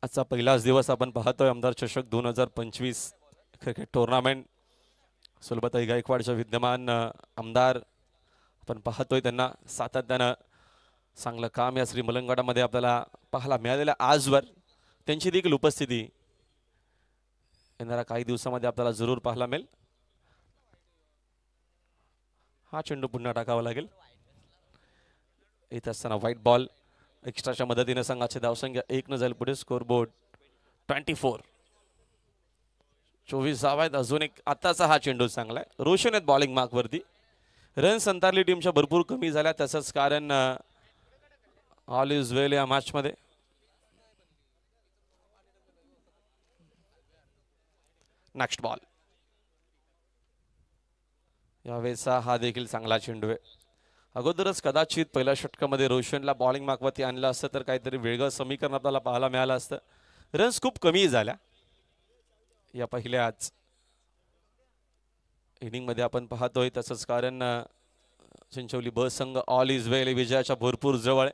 आजचा पहिलाच दिवस आपण पाहतोय आमदार चषक 2025 क्रिकेट टुर्नामेंट सुलभताई गायकवाडच्या विद्यमान आमदार आपण पाहतोय त्यांना सातत्यानं चांगलं काम या श्री मलंगगडामध्ये आपल्याला पाहायला मिळालेलं आजवर त्यांची देखील उपस्थिती येणाऱ्या काही दिवसामध्ये आपल्याला जरूर पाहायला मिळेल हा चेंडू पुन्हा टाकावा लागेल येत असताना व्हाईट बॉल एक्स्ट्राच्या मदतीने संघाचे धावसंख्या 1 न जाईल पुढे स्कोर बोर्ड 24 24 धावा आहेत अजून एक आताचा हा चेंडू चांगला आहे रोशन आहेत बॉलिंग मार्क वरती रन संतारली टीमच्या भरपूर कमी झाल्या तसंच कारण ऑल इज वेल या मॅच मध्ये नेक्स्ट बॉल यावेळेचा हा देखील चांगला चेंडू आहे अगोदरच कदाचित पहिल्या षटकामध्ये रोशनला बॉलिंग मार्कवरती आणलं असतं तर काहीतरी वेगळं समीकरण आपल्याला पाहायला मिळालं असतं रन्स खूप कमी झाल्या या पहिल्याच इनिंग मध्ये आपण पाहतोय तसंच कारण चिंचवली ब संघ ऑल इज वेल विजयाच्या भरपूर जवळ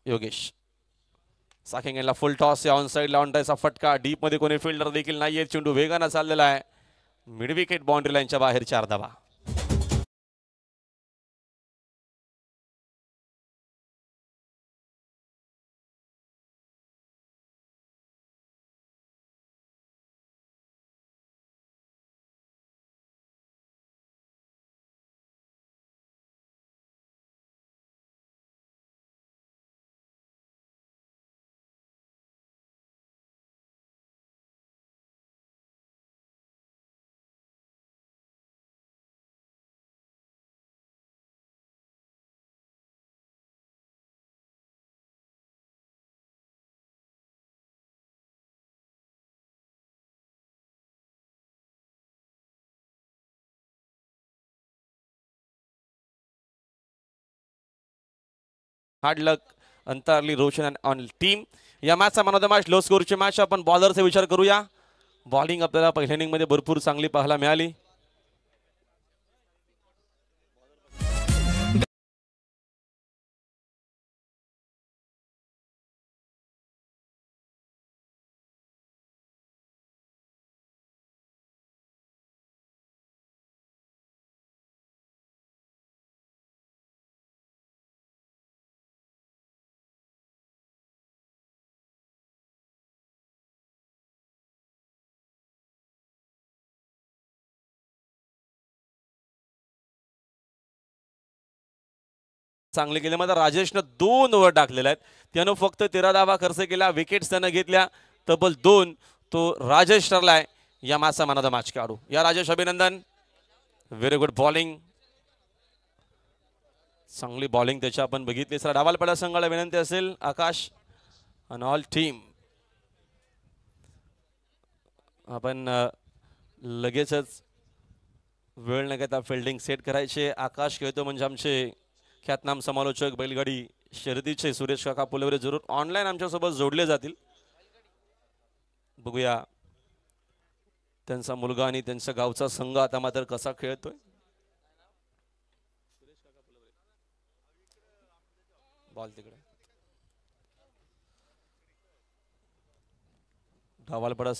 योगेश साकिंगला फुल टॉस या ऑन साइड लावून त्याचा फटका डीप मध्ये कोणी फिल्डर देखील नाहीये चेंडू वेगानं चाललेला आहे मिड विकेट बाउंड्री लाईनच्या बाहेर 4 धावा हार्ड लक अंतरली रोशन ऑन टीम या मॅचचा man of the match low स्कोरची मॅच आपण बॉलरचा विचार करूया बॉलिंग आपल्याला पहिल्या इनिंग मध्ये भरपूर चांगली पाहायला मिळाली चांगले केले मात्र राजेशनं 2 ओव्हर टाकलेल्या आहेत त्यानं फक्त 13 धावा खर्च केला विकेट्स त्यानं घेतल्या तब्बल 2 तो राजेश ठरलाय या मॅचचा मॅन ऑफ द मॅच काढू या राजेश अभिनंदन व्हेरी गुड बॉलिंग चांगली बॉलिंग त्याची आपण बघितली सर डावालपाडा संघाला विनंती असेल आकाश आणि ऑल टीम आपण लगेचच वेळ न घेता फिल्डिंग सेट करायचे आकाश खेळतो म्हणजे आमचे ख्यातनाम समालोचक बैलगाडी शर्यतीचे सुरेश काका पुलवरे जरूर ऑनलाईन आमच्यासोबत जोडले जातील बघूया त्यांचा मुलगा आणि त्यांच्या गावचा संघ आता मात्र कसा खेळतोय बॉल तिकडे हवालपडा